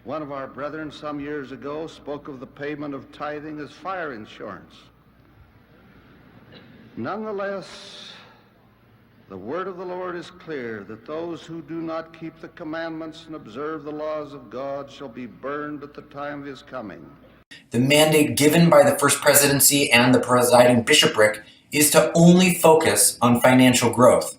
One of our brethren some years ago spoke of the payment of tithing as fire insurance. Nonetheless, the word of the Lord is clear that those who do not keep the commandments and observe the laws of God shall be burned at the time of his coming. The mandate given by the First Presidency and the presiding bishopric is to only focus on financial growth.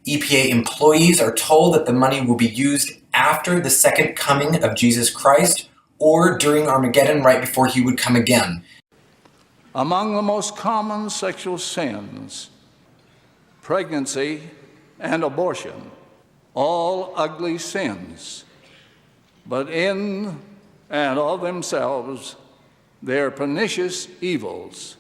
EPA employees are told that the money will be used after the second coming of Jesus Christ or during Armageddon right before he would come again. Among the most common sexual sins, pregnancy and abortion, all ugly sins, but in and of themselves, they are pernicious evils.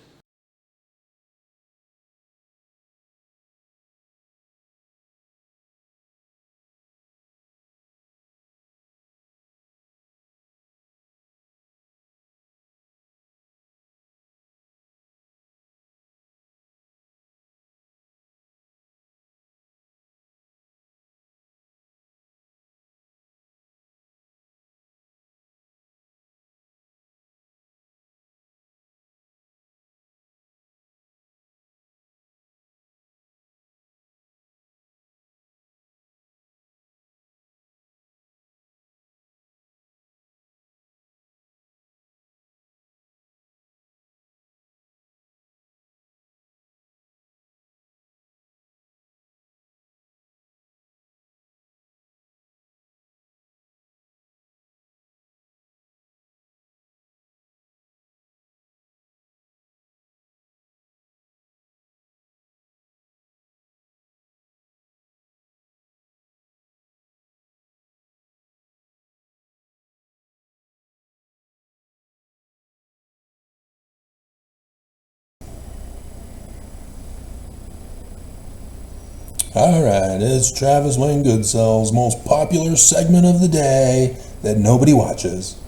Alright, it's Travis Wayne Goodsell's most popular segment of the day that nobody watches.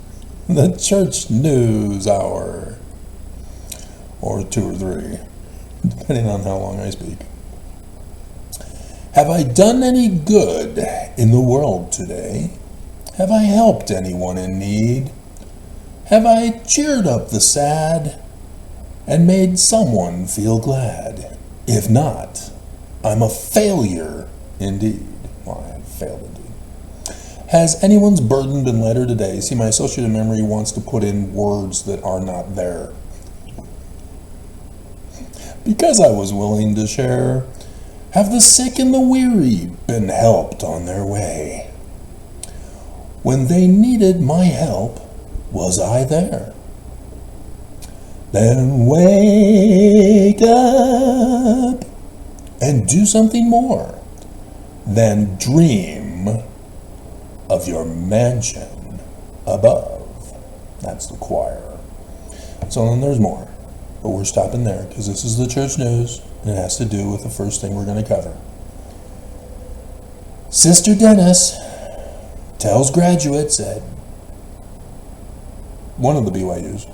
The Church News Hour. Or 2 or 3, depending on how long I speak. Have I done any good in the world today? Have I helped anyone in need? Have I cheered up the sad and made someone feel glad? If not, I'm a failure indeed. Well, I have failed indeed. Has anyone's burden been lighter today? See, my associative memory wants to put in words that are not there. Because I was willing to share, have the sick and the weary been helped on their way? When they needed my help, was I there? Then wake up and do something more than dream of your mansion above. That's the choir. So then there's more, but we're stopping there because this is the church news and it has to do with the first thing we're going to cover. Sister Dennis tells graduates at one of the BYUs,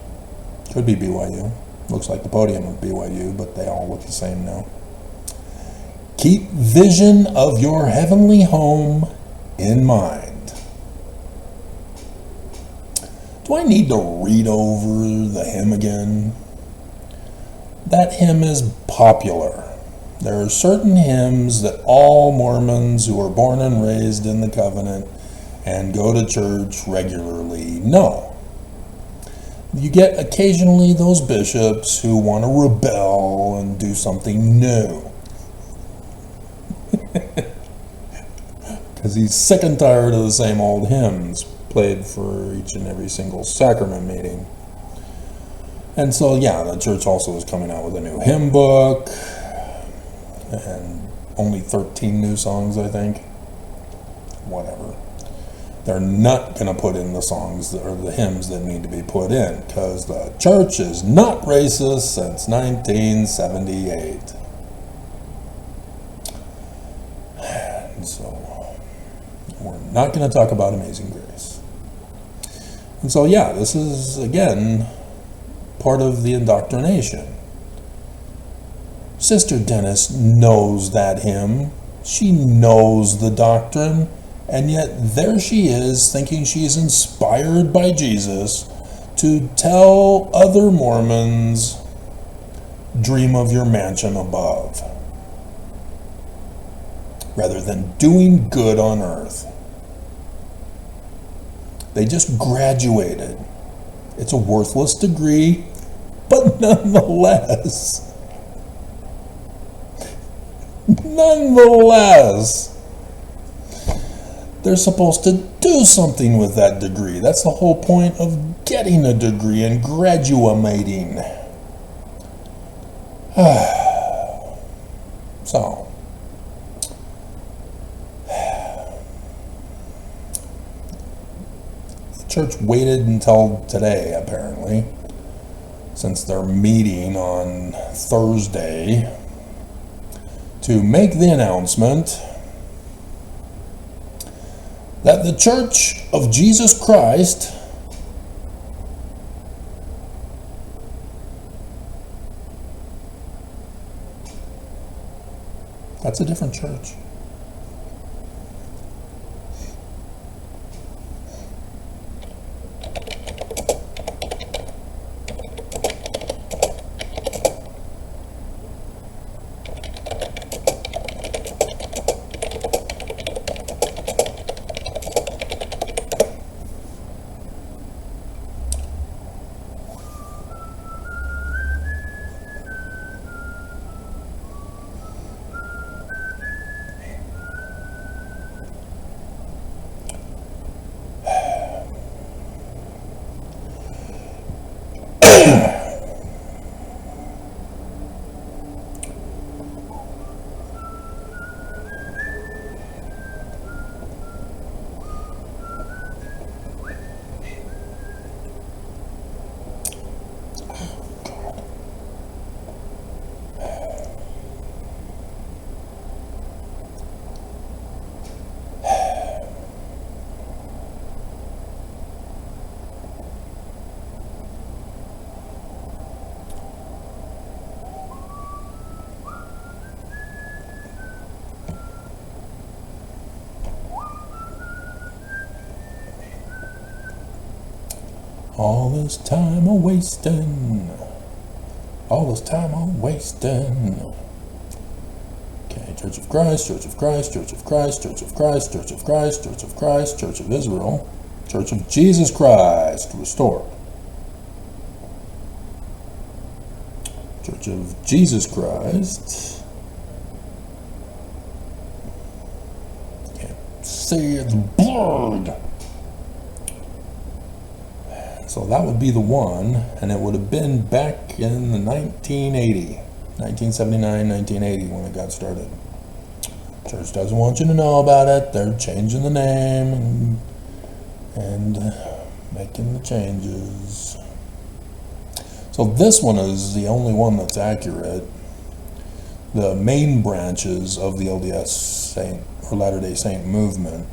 could be BYU, looks like the podium of BYU, but they all look the same now. Keep vision of your heavenly home in mind. Do I need to read over the hymn again? That hymn is popular. There are certain hymns that all Mormons who are born and raised in the covenant and go to church regularly know. You get occasionally those bishops who want to rebel and do something new. Because he's sick and tired of the same old hymns played for each and every single sacrament meeting. And so, yeah, the church also is coming out with a new hymn book and only 13 new songs, I think. Whatever. They're not going to put in the songs or the hymns that need to be put in because the church is not racist since 1978. And so we're not going to talk about Amazing Grace. And so, yeah, this is, again, part of the indoctrination. Sister Dennis knows that hymn. She knows the doctrine. And yet there she is, thinking she's inspired by Jesus to tell other Mormons, dream of your mansion above, rather than doing good on earth. They just graduated. It's a worthless degree, but nonetheless, they're supposed to do something with that degree. That's the whole point of getting a degree and graduating. So, the church waited until today, apparently, since they're meeting on Thursday, to make the announcement that the Church of Jesus Christ that's a different church. All this time a wasting. All this time a wasting. Okay, Church of Christ, Church of Christ, Church of Christ, Church of Christ, Church of Christ, Church of Christ, Church of Israel, Church of Jesus Christ restored. Church of Jesus Christ. Can't see, it's blurred. So that would be the one, and it would have been back in the 1979, 1980 when it got started. Church doesn't want you to know about it. They're changing the name and making the changes. So this one is the only one that's accurate. The main branches of the LDS Saint or Latter-day Saint movement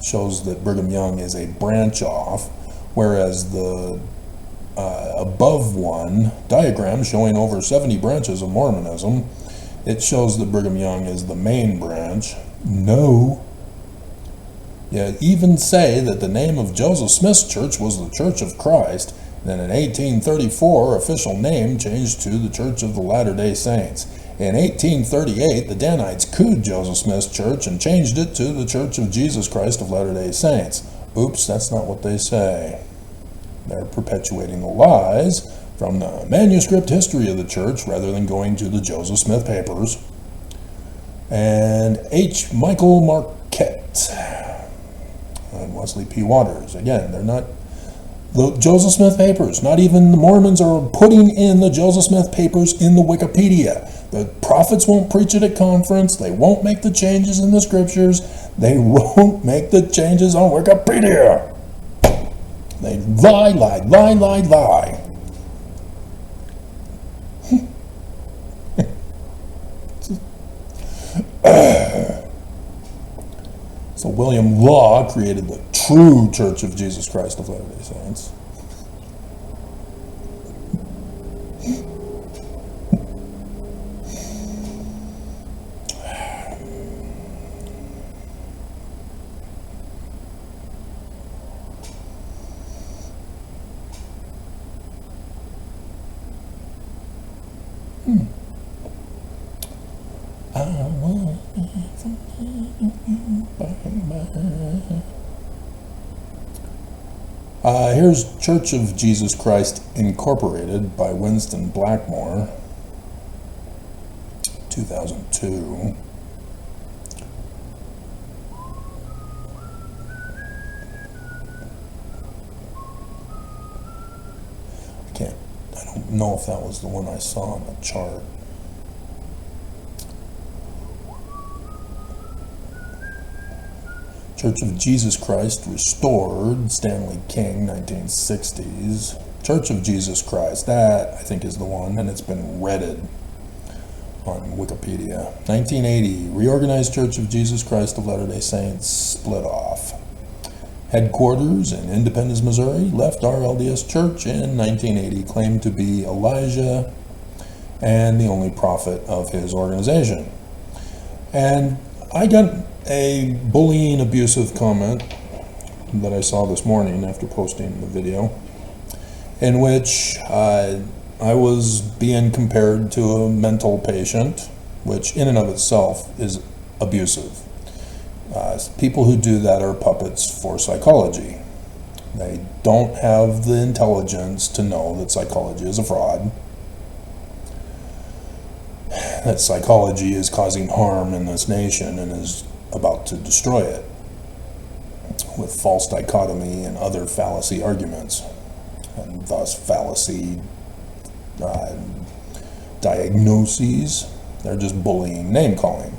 shows that Brigham Young is a branch off, whereas the above one diagram showing over 70 branches of Mormonism, it shows that Brigham Young is the main branch. No. Yeah, even say that the name of Joseph Smith's church was the Church of Christ, then in 1834 official name changed to the Church of the Latter-day Saints. In 1838 the Danites cooed Joseph Smith's church and changed it to the Church of Jesus Christ of Latter-day Saints. Oops, that's not what they say. They're perpetuating the lies from the manuscript history of the church rather than going to the Joseph Smith papers. And H. Michael Marquette and Wesley P. Waters. Again, they're not the Joseph Smith papers. Not even the Mormons are putting in the Joseph Smith papers in the Wikipedia. The prophets won't preach it at conference. They won't make the changes in the scriptures. They won't make the changes on Wikipedia. They lie. So William Law created the true Church of Jesus Christ of Latter-day Saints. Here's Church of Jesus Christ Incorporated by Winston Blackmore, 2002. I don't know if that was the one I saw on the chart. Church of Jesus Christ Restored, Stanley King, 1960s. Church of Jesus Christ, that I think is the one, and it's been redded on Wikipedia. 1980, Reorganized Church of Jesus Christ of Latter-day Saints, split off. Headquarters in Independence, Missouri, left our LDS Church in 1980, claimed to be Elijah and the only prophet of his organization. And I got a bullying, abusive comment that I saw this morning after posting the video, in which I was being compared to a mental patient, which in and of itself is abusive. People who do that are puppets for psychology. They don't have the intelligence to know that psychology is a fraud, that psychology is causing harm in this nation and is about to destroy it with false dichotomy and other fallacy arguments, and thus fallacy diagnoses. They're just bullying, name-calling.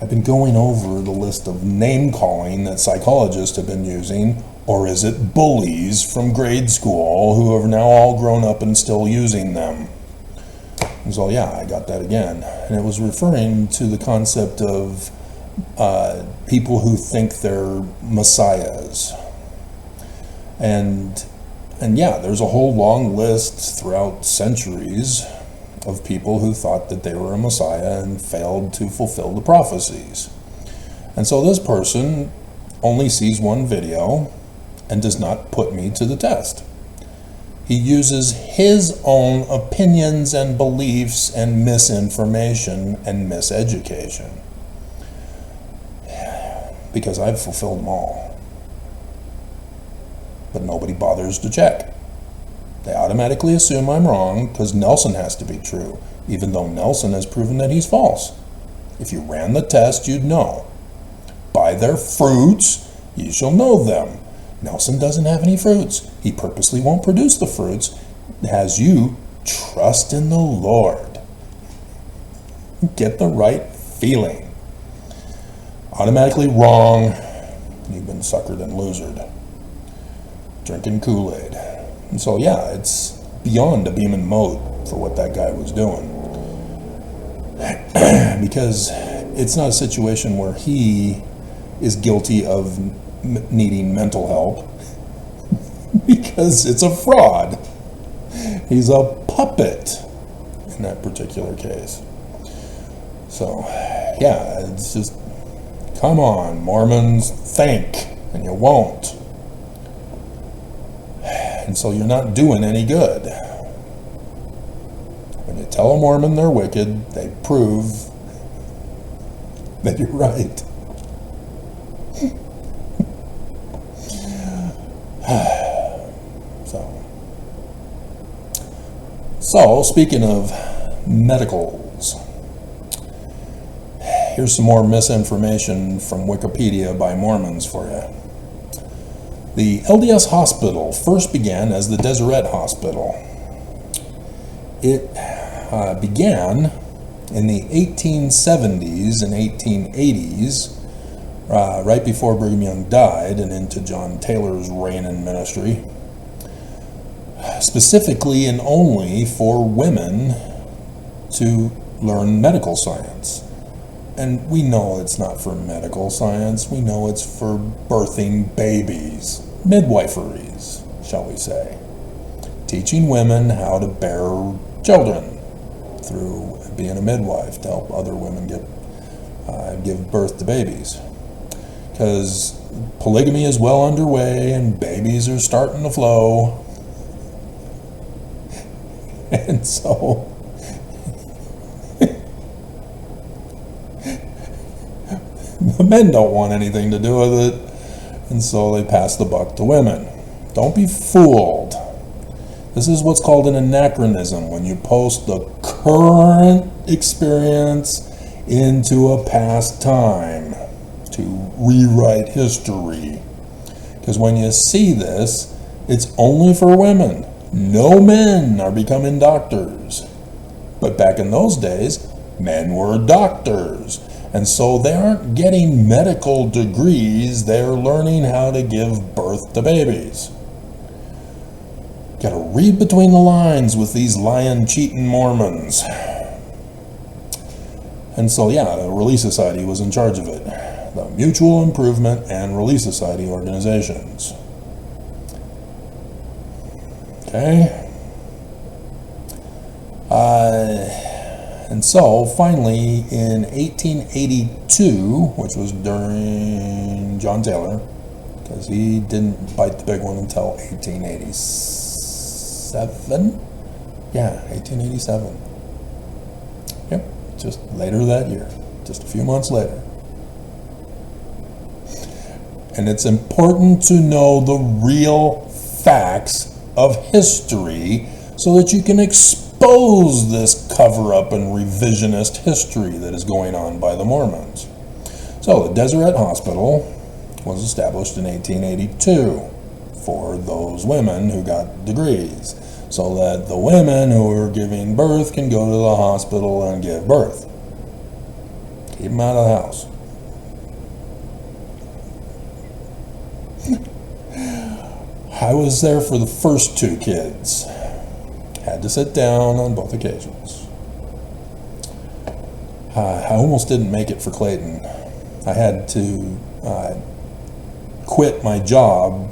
I've been going over the list of name-calling that psychologists have been using, or is it bullies from grade school who have now all grown up and still using them? And so yeah, I got that again. And it was referring to the concept of people who think they're messiahs. And yeah, there's a whole long list throughout centuries of people who thought that they were a messiah and failed to fulfill the prophecies. And so this person only sees one video and does not put me to the test. He uses his own opinions and beliefs and misinformation and miseducation, because I've fulfilled them all. But nobody bothers to check. They automatically assume I'm wrong because Nelson has to be true, even though Nelson has proven that he's false. If you ran the test, you'd know. By their fruits, you shall know them. Nelson doesn't have any fruits. He purposely won't produce the fruits. As you trust in the Lord, get the right feeling. Automatically wrong. You've been suckered and losered. Drinking Kool-Aid. And so yeah, it's beyond a beam and mode for what that guy was doing. Because it's not a situation where he is guilty of needing mental help, because it's a fraud. He's a puppet in that particular case. So yeah, it's just, come on, Mormons, think, and you won't. And so you're not doing any good. When you tell a Mormon they're wicked, they prove that you're right. So speaking of medicals, here's some more misinformation from Wikipedia by Mormons for you. The LDS Hospital first began as the Deseret Hospital. It began in the 1870s and 1880s, right before Brigham Young died and into John Taylor's reign in ministry, specifically and only for women to learn medical science. And we know it's not for medical science. We know it's for birthing babies, midwiferys, shall we say. Teaching women how to bear children through being a midwife to help other women give birth to babies. Because polygamy is well underway and babies are starting to flow. And so The men don't want anything to do with it, and so they pass the buck to women. Don't be fooled. This is what's called an anachronism, when you post the current experience into a past time to rewrite history. Because when you see this, it's only for women. No men are becoming doctors. But back in those days, men were doctors. And so they aren't getting medical degrees, they're learning how to give birth to babies. Got to read between the lines with these lying, cheating Mormons. And so, yeah, the Relief Society was in charge of it. The Mutual Improvement and Relief Society organizations. Okay. And so, finally, in 1882, which was during John Taylor, because he didn't bite the big one until 1887? Yeah, 1887. Yep, just later that year, just a few months later. And it's important to know the real facts of history so that you can expose this cover-up and revisionist history that is going on by the Mormons. So the Deseret Hospital was established in 1882 for those women who got degrees, so that the women who are giving birth can go to the hospital and give birth. Keep them out of the house. I was there for the first two kids. Had to sit down on both occasions. I almost didn't make it for Clayton. I had to quit my job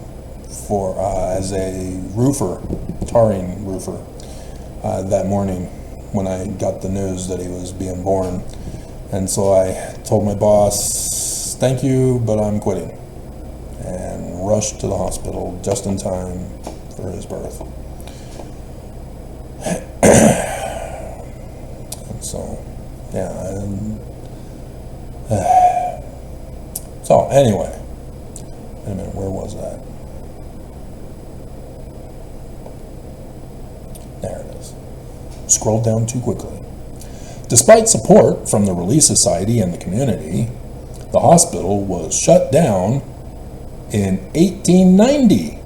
for as a roofer, tarring roofer, that morning when I got the news that he was being born. And so I told my boss, "Thank you, but I'm quitting," and rushed to the hospital just in time for his birth. And so, yeah. So anyway, wait a minute, where was that? There it is. Scrolled down too quickly. Despite support from the Relief Society and the community, the hospital was shut down in 1890.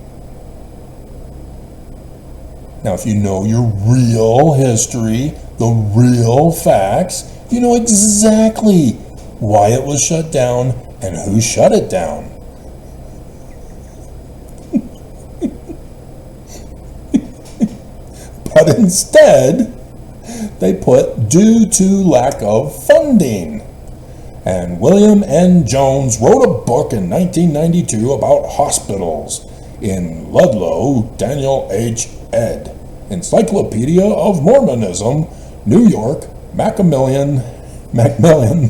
Now, if you know your real history, the real facts, you know exactly why it was shut down and who shut it down. But instead, they put due to lack of funding. And William N. Jones wrote a book in 1992 about hospitals in Ludlow, Daniel H. Ed, Encyclopedia of Mormonism, New York, Macmillan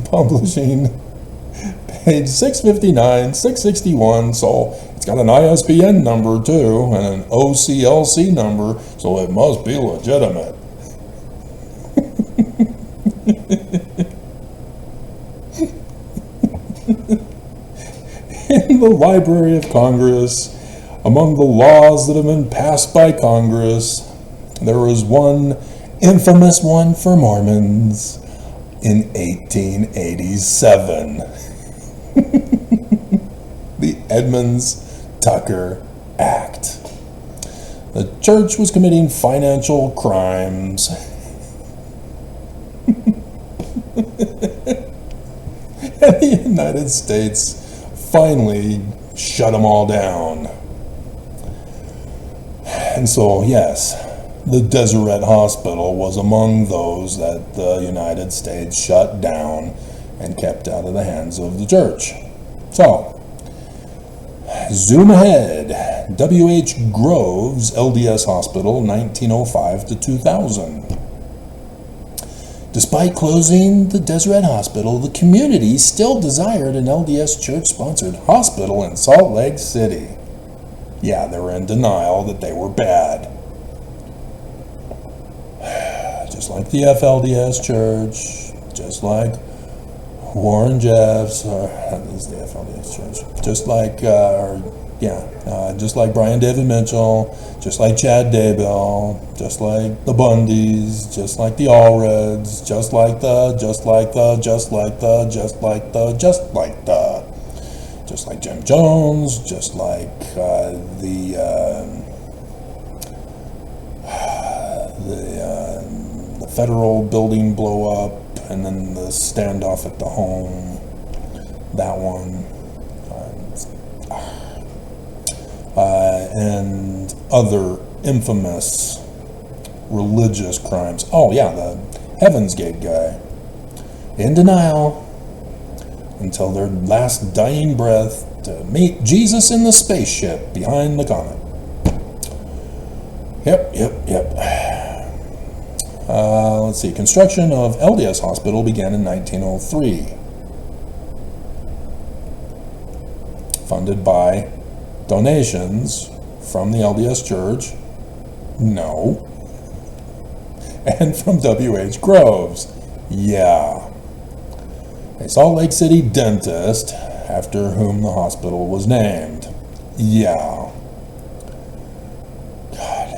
Publishing, page 659, 661, so it's got an ISBN number too, and an OCLC number, so it must be legitimate. In the Library of Congress, among the laws that have been passed by Congress, there was one infamous one for Mormons in 1887. The Edmunds-Tucker Act. The church was committing financial crimes. And the United States finally shut them all down. And so, yes, the Deseret Hospital was among those that the United States shut down and kept out of the hands of the church. So, zoom ahead. W.H. Groves LDS Hospital, 1905 to 2000. Despite closing the Deseret Hospital, the community still desired an LDS church-sponsored hospital in Salt Lake City. Yeah, they were in denial that they were bad. Just like the FLDS Church, just like Warren Jeffs, that is the FLDS Church. Just like, just like Brian David Mitchell, just like Chad Daybell, just like the Bundys, just like the Allreds, just like Jim Jones, just like the federal building blow up, and then the standoff at the home, that one, and other infamous religious crimes. Oh yeah, the Heaven's Gate guy, in denial until their last dying breath to meet Jesus in the spaceship behind the comet. Yep. Let's see. Construction of LDS Hospital began in 1903. Funded by donations from the LDS Church? No. And from W.H. Groves? Yeah. A Salt Lake City dentist, after whom the hospital was named? Yeah. God,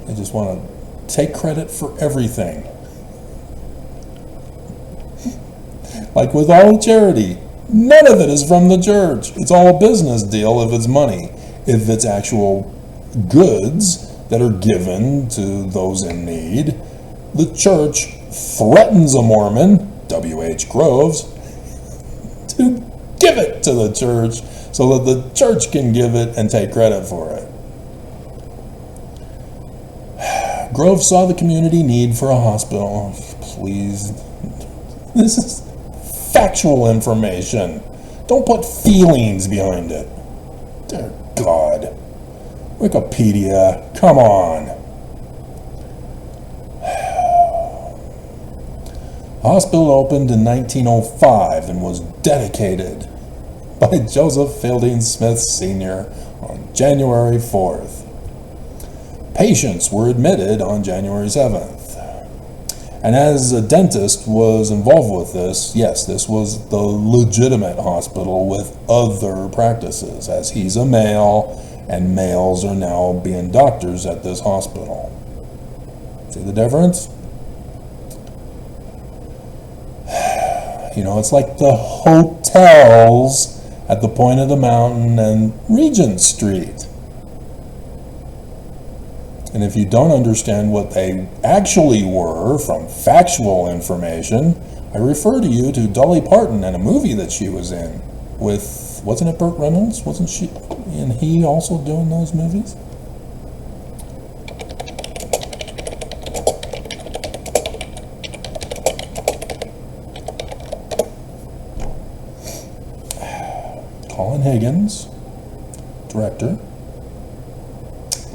I just want to take credit for everything. Like with all charity, none of it is from the church. It's all a business deal if it's money. If it's actual goods that are given to those in need, the church threatens a Mormon, W.H. Groves, to give it to the church so that the church can give it and take credit for it. Groves saw the community need for a hospital. Please. This is factual information. Don't put feelings behind it. Dear God. Wikipedia, come on. The hospital opened in 1905 and was dedicated by Joseph Fielding Smith Sr. on January 4th. Patients were admitted on January 7th. And as a dentist was involved with this, yes, this was the legitimate hospital with other practices, as he's a male, and males are now being doctors at this hospital. See the difference? You know, it's like the hotels at the point of the mountain and Regent Street. And if you don't understand what they actually were from factual information, I refer to you to Dolly Parton and a movie that she was in with, wasn't it Burt Reynolds? Wasn't she and he also doing those movies? Colin Higgins, director.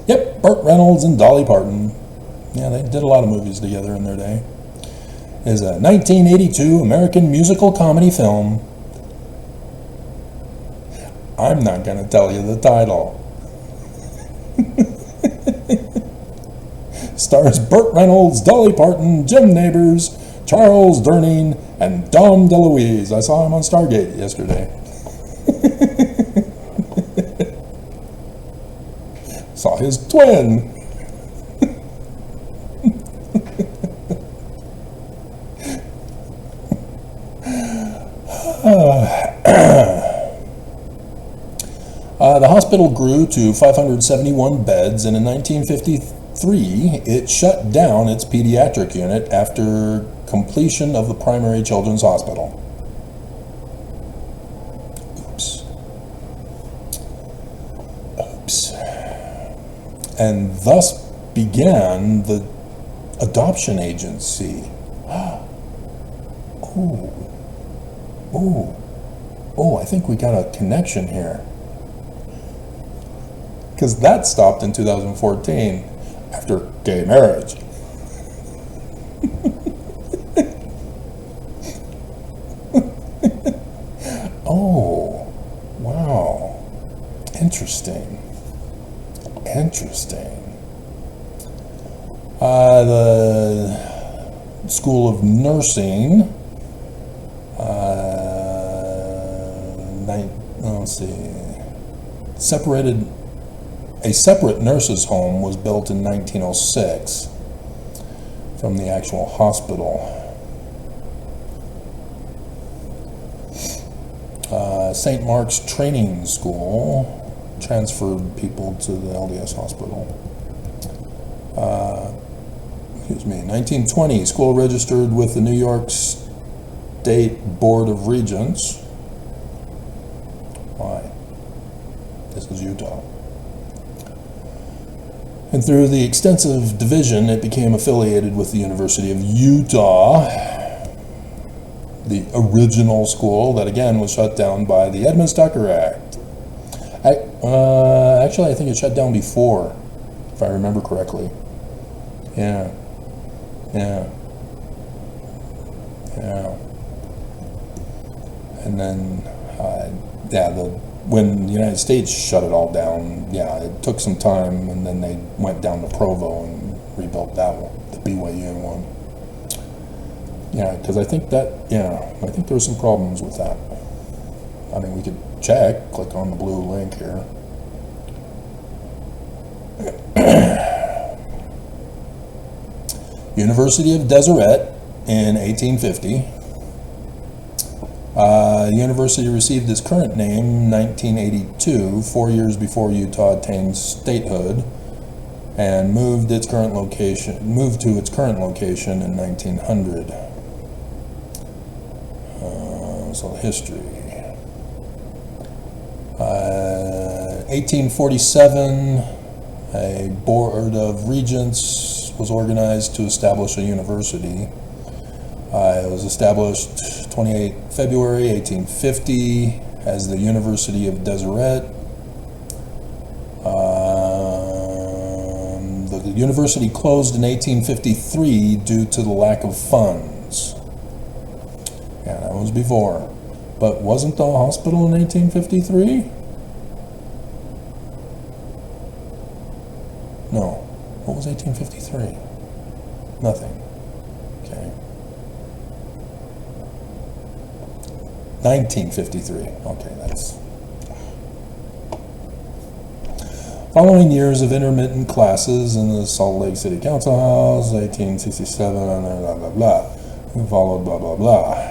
Yep, Burt Reynolds and Dolly Parton. Yeah, they did a lot of movies together in their day. Is a 1982 American musical comedy film. I'm not going to tell you the title. Stars Burt Reynolds, Dolly Parton, Jim Nabors, Charles Durning, and Dom DeLuise. I saw him on Stargate yesterday. Saw his twin. The hospital grew to 571 beds, and in 1953 it shut down its pediatric unit after completion of the primary children's hospital. Oops. And thus began the adoption agency. Oh, I think we got a connection here. Because that stopped in 2014 after gay marriage. Oh, wow. Interesting. The School of Nursing let's see. A separate nurses' home was built in 1906 from the actual hospital. St. Mark's Training School transferred people to the LDS hospital. 1920, school registered with the New York State Board of Regents. Why? This is Utah. And through the extensive division, it became affiliated with the University of Utah, the original school that again was shut down by the Edmunds-Tucker Act. Actually, I think it shut down before, if I remember correctly. Yeah. And then, when the United States shut it all down, it took some time, and then they went down to Provo and rebuilt that one, the BYU one. Yeah, because I think there were some problems with that. I mean, we could check, click on the blue link here. University of Deseret in 1850. The university received its current name in 1982, 4 years before Utah attained statehood, and moved to its current location in 1900. So history. 1847, a board of regents was organized to establish a university. It was established 28 February 1850 as the University of Deseret. The university closed in 1853 due to the lack of funds. Yeah, that was before. But wasn't the hospital in 1853? No. What was 1853? Nothing. Okay. 1953. Okay, that's... Following years of intermittent classes in the Salt Lake City Council House, 1867, blah, blah, blah. Followed blah, blah, blah.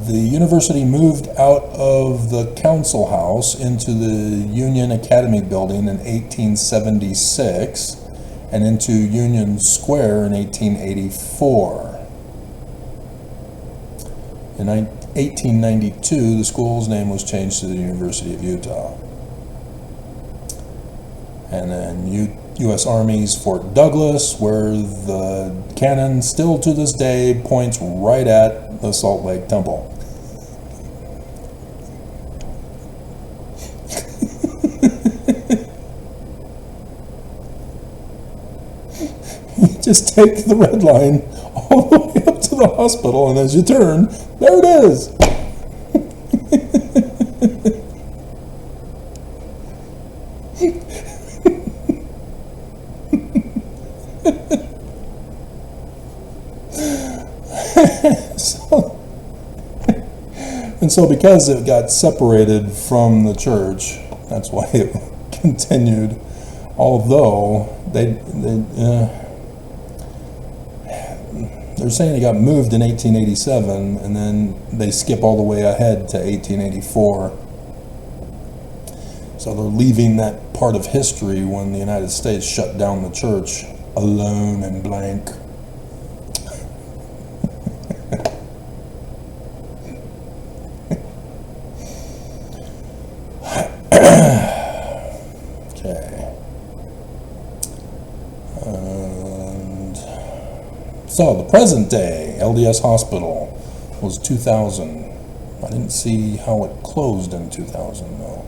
The university moved out of the council house into the Union Academy building in 1876 and into Union Square in 1884. In 1892, the school's name was changed to the University of Utah. And then U.S. Army's Fort Douglas, where the cannon still to this day points right at the Salt Lake Temple. You just take the red line all the way up to the hospital, and as you turn, there it is. So because it got separated from the church, that's why it continued. Although they're saying it got moved in 1887, and then they skip all the way ahead to 1884. So they're leaving that part of history when the United States shut down the church alone and blank. So the present day LDS hospital was 2000. I didn't see how it closed in 2000 though.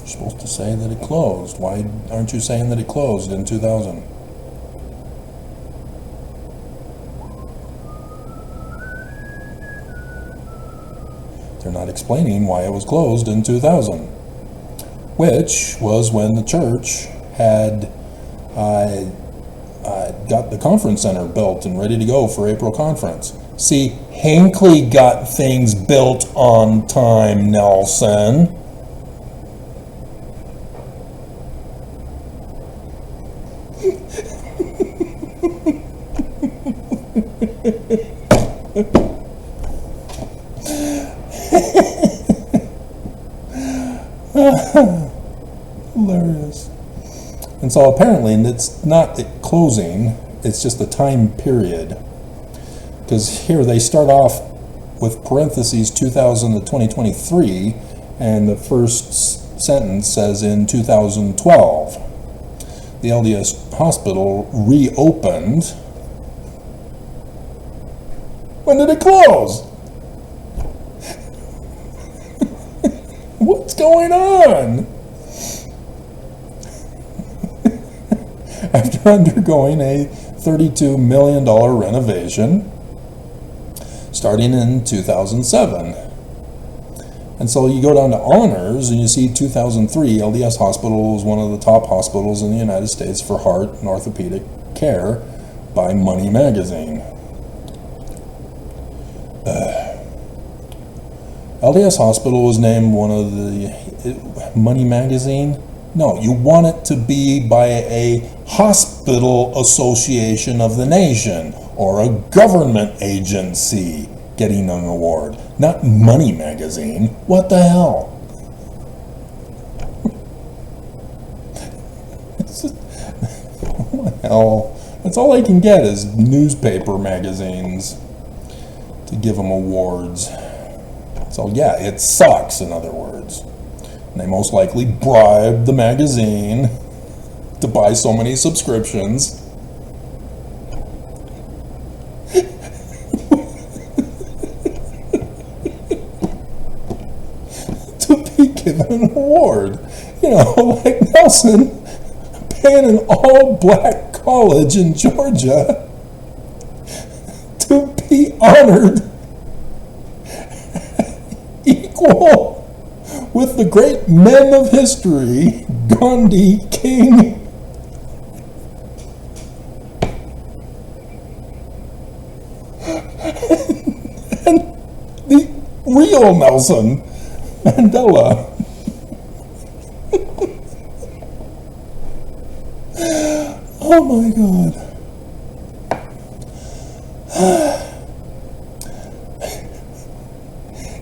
You're supposed to say that it closed. Why aren't you saying that it closed in 2000? They're not explaining why it was closed in 2000, which was when the church had got the conference center built and ready to go for April conference. See, Hinckley got things built on time, Nelson. Hilarious. And so apparently it's not closing, it's just a time period. Because here they start off with parentheses 2000 to 2023, and the first sentence says in 2012. The LDS hospital reopened. When did it close? What's going on? After undergoing a $32 million renovation starting in 2007. And so you go down to honors and you see 2003, LDS Hospital is one of the top hospitals in the United States for heart and orthopedic care by Money Magazine. LDS Hospital was named one of the Money Magazine. No, you want it to be by a hospital association of the nation or a government agency getting an award, not Money Magazine. What the hell? What the hell? That's all I can get is newspaper magazines to give them awards. So yeah, it sucks, in other words. And they most likely bribed the magazine to buy so many subscriptions. To be given an award. You know, like Nelson paying an all-black college in Georgia to be honored equal with the great men of history, Gandhi, King, and the real Nelson Mandela. Oh my God.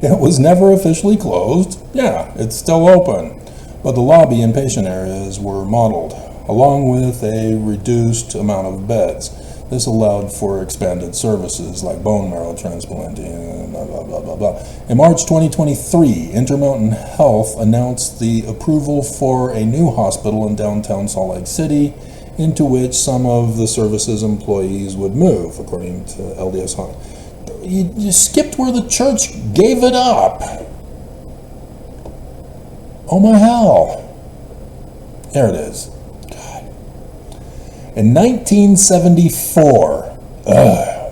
It was never officially closed. Yeah, it's still open. But the lobby and patient areas were modeled, along with a reduced amount of beds. This allowed for expanded services like bone marrow transplanting, blah, blah, blah, blah, blah. In March 2023, Intermountain Health announced the approval for a new hospital in downtown Salt Lake City, into which some of the services employees would move, according to LDS Hospital. You skipped where the church gave it up. Oh my hell. There it is. God. In 1974.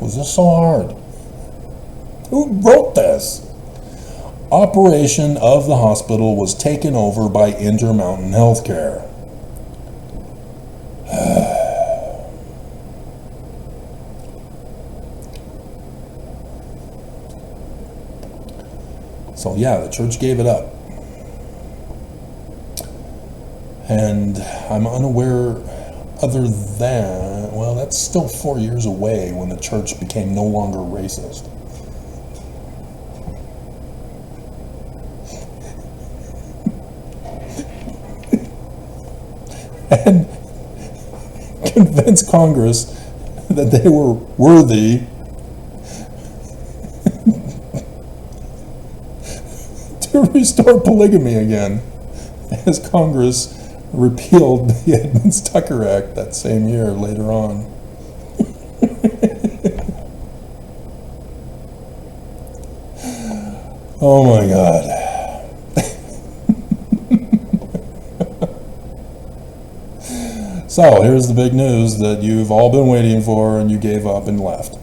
Was this so hard? Who wrote this? Operation of the hospital was taken over by Intermountain Healthcare. So yeah, the church gave it up. And I'm unaware, other than, well, that's still 4 years away when the church became no longer racist. And convince Congress that they were worthy to restore polygamy again, as Congress repealed the Edmunds-Tucker Act that same year later on. Oh my God. So here's the big news that you've all been waiting for and you gave up and left.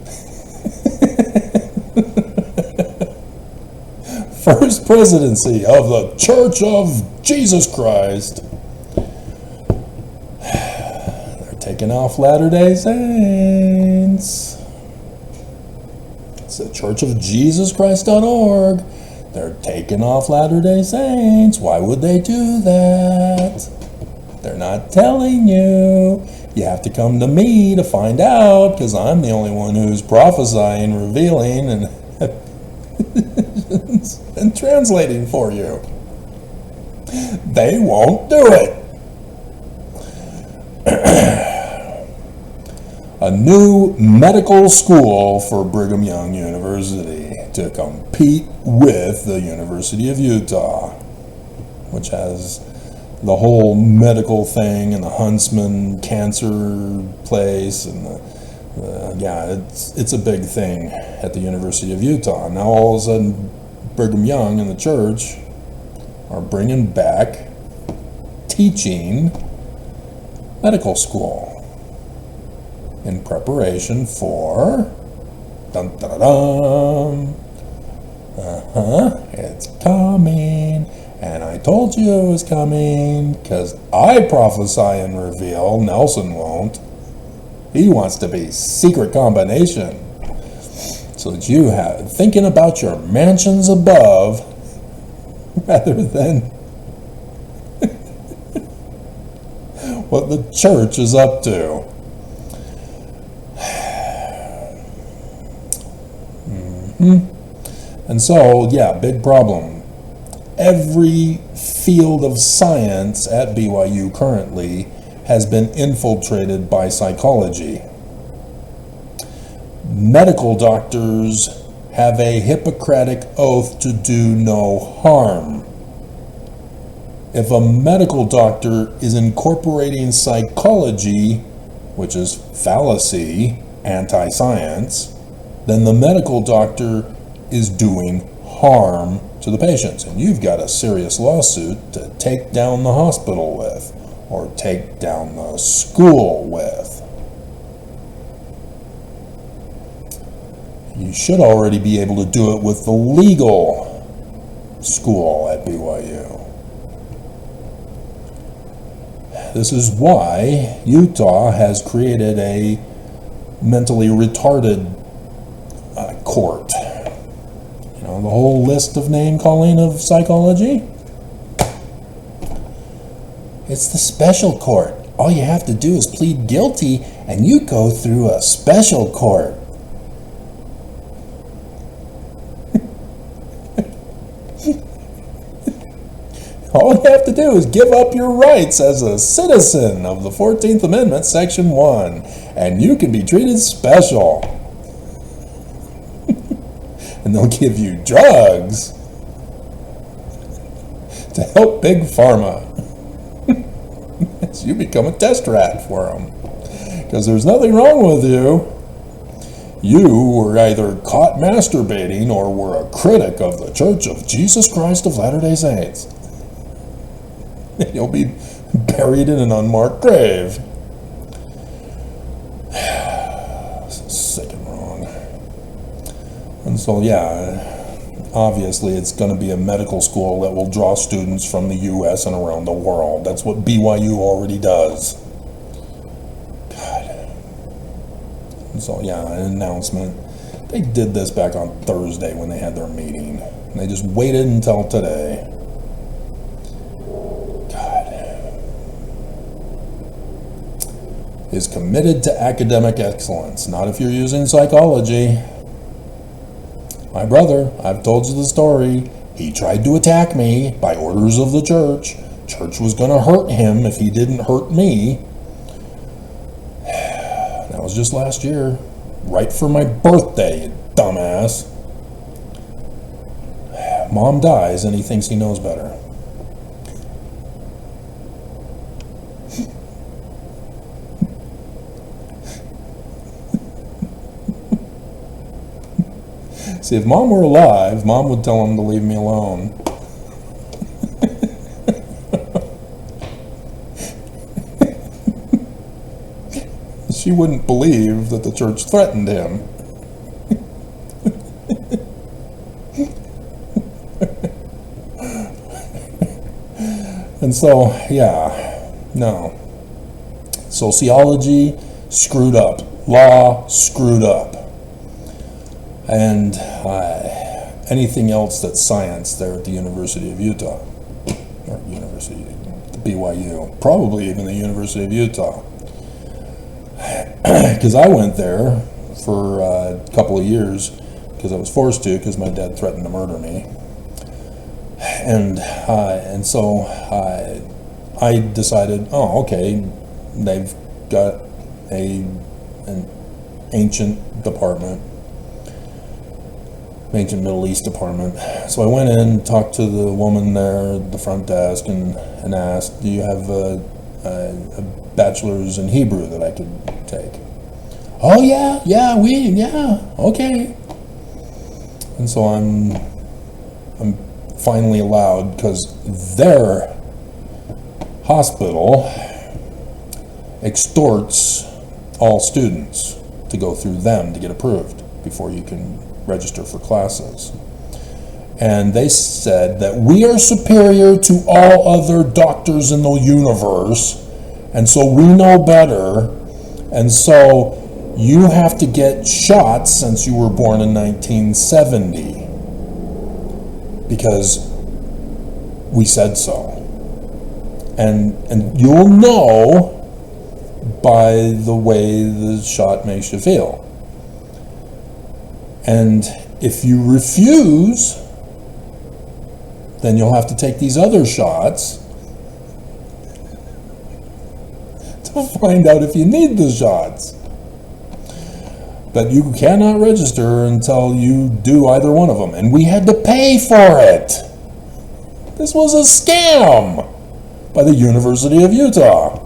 First Presidency of the Church of Jesus Christ. They're taking off Latter-day Saints. It's the churchofjesuschrist.org. They're taking off Latter-day Saints. Why would they do that? They're not telling you. You have to come to me to find out, because I'm the only one who's prophesying, revealing, and and translating for you. They won't do it. A new medical school for Brigham Young University to compete with the University of Utah, which has the whole medical thing and the Huntsman cancer place, and it's a big thing at the University of Utah. Now all of a sudden Brigham Young and the church are bringing back teaching medical school in preparation for it's coming. And I told you it was coming, because I prophesy and reveal. Nelson won't. He wants to be secret combination, so that you have thinking about your mansions above rather than what the church is up to. And so, big problem. Every field of science at BYU currently has been infiltrated by psychology. Medical doctors have a Hippocratic oath to do no harm. If a medical doctor is incorporating psychology, which is fallacy, anti-science, then the medical doctor is doing harm to the patients, and you've got a serious lawsuit to take down the hospital with, or take down the school with. You should already be able to do it with the legal school at BYU. This is why Utah has created a mentally retarded court. The whole list of name calling of psychology? It's the special court. All you have to do is plead guilty and you go through a special court. All you have to do is give up your rights as a citizen of the 14th Amendment, Section 1, and you can be treated special. And they'll give you drugs to help Big Pharma. So you become a test rat for them. Because there's nothing wrong with you. You were either caught masturbating or were a critic of the Church of Jesus Christ of Latter-day Saints. You'll be buried in an unmarked grave. Sick and wrong. And so, obviously it's going to be a medical school that will draw students from the U.S. and around the world. That's what BYU already does. God. And so, an announcement. They did this back on Thursday when they had their meeting. And they just waited until today. Is committed to academic excellence, not if you're using psychology. My brother, I've told you the story. He tried to attack me by orders of the church. Church was going to hurt him if he didn't hurt me. That was just last year, right for my birthday, you dumbass. Mom dies and he thinks he knows better. See, if Mom were alive, Mom would tell him to leave me alone. She wouldn't believe that the church threatened him. And so, yeah, no. Sociology, screwed up. Law, screwed up. And anything else that's science there at the University of Utah, or the BYU, probably even the University of Utah. Because I went there for a couple of years because I was forced to, because my dad threatened to murder me. And so I decided, oh, okay, they've got an ancient department, ancient Middle East department. So I went in, talked to the woman there at the front desk, and asked, do you have a bachelor's in Hebrew that I could take? Oh yeah, okay. And so I'm finally allowed, because their hospital extorts all students to go through them to get approved before you can register for classes. And they said that we are superior to all other doctors in the universe, and so we know better, and so you have to get shots since you were born in 1970 because we said so. And you'll know by the way the shot makes you feel. And if you refuse, then you'll have to take these other shots to find out if you need the shots. But you cannot register until you do either one of them. And we had to pay for it. This was a scam by the University of Utah.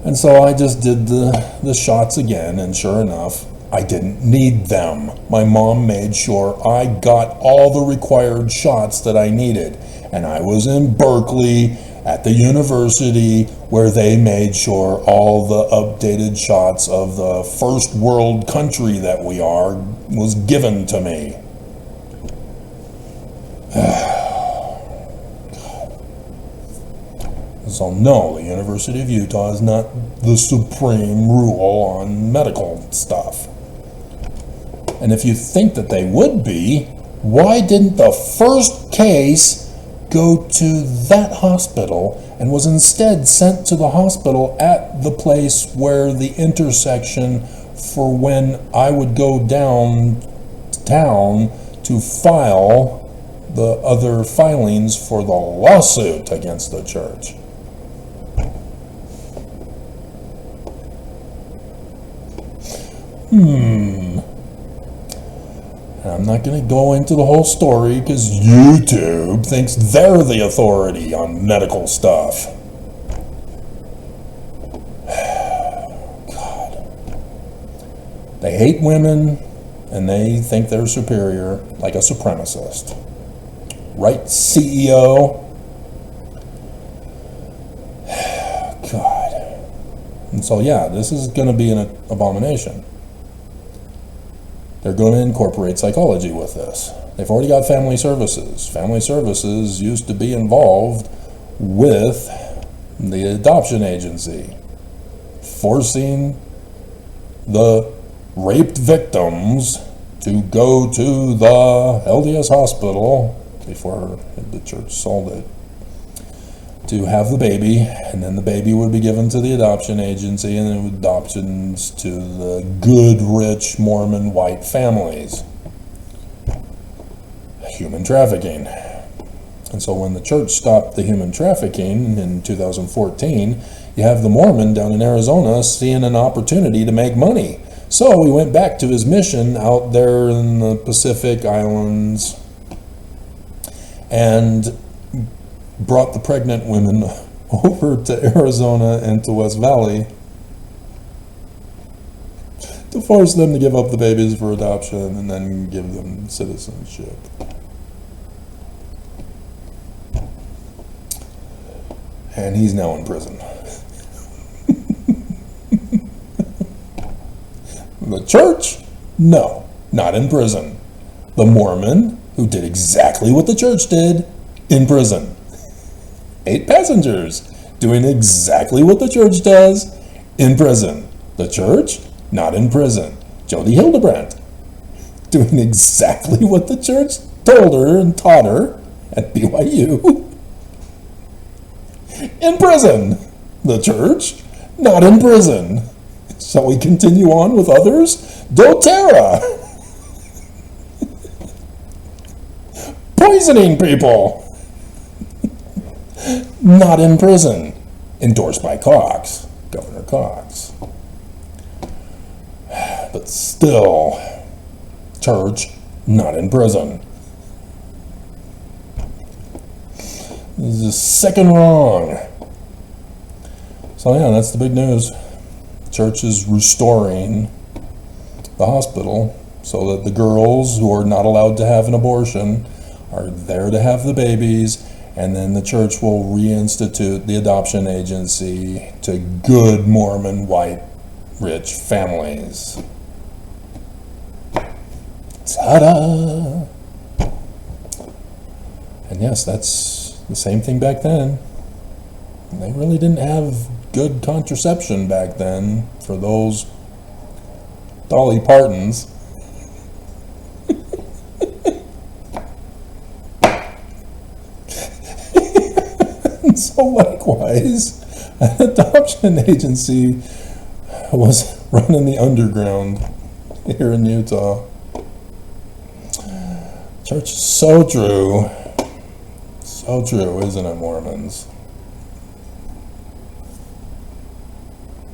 And so I just did the shots again, and sure enough, I didn't need them. My mom made sure I got all the required shots that I needed. And I was in Berkeley at the university where they made sure all the updated shots of the first world country that we are was given to me. So no, the University of Utah is not the supreme rule on medical stuff. And if you think that they would be, why didn't the first case go to that hospital and was instead sent to the hospital at the place where the intersection for when I would go downtown to file the other filings for the lawsuit against the church? I'm not going to go into the whole story because YouTube thinks they're the authority on medical stuff. God. They hate women and they think they're superior, like a supremacist. Right, CEO? God. And so, yeah, this is going to be an abomination. They're going to incorporate psychology with this. They've already got family services. Family services used to be involved with the adoption agency, forcing the raped victims to go to the LDS hospital before the church sold it, to have the baby, and then the baby would be given to the adoption agency, and then adoptions to the good, rich Mormon white families. Human trafficking. And so when the church stopped the human trafficking in 2014, you have the Mormon down in Arizona seeing an opportunity to make money. So he went back to his mission out there in the Pacific Islands and brought the pregnant women over to Arizona and to West Valley to force them to give up the babies for adoption and then give them citizenship. And he's now in prison. The church? No, not in prison. The Mormon, who did exactly what the church did, in prison. 8 passengers, doing exactly what the church does, in prison. The church, not in prison. Jody Hildebrandt, doing exactly what the church told her and taught her at BYU, in prison. The church, not in prison. Shall we continue on with others? doTERRA, poisoning people, not in prison. Endorsed by Cox, Governor Cox. But still, church, not in prison. This is second wrong. So yeah, that's the big news. Church is restoring the hospital so that the girls who are not allowed to have an abortion are there to have the babies, and then the church will reinstitute the adoption agency to good Mormon white rich families. Ta-da! And yes, that's the same thing back then. They really didn't have good contraception back then for those Dolly Partons. And so likewise, an adoption agency was running the underground here in Utah. Church is so true, isn't it, Mormons?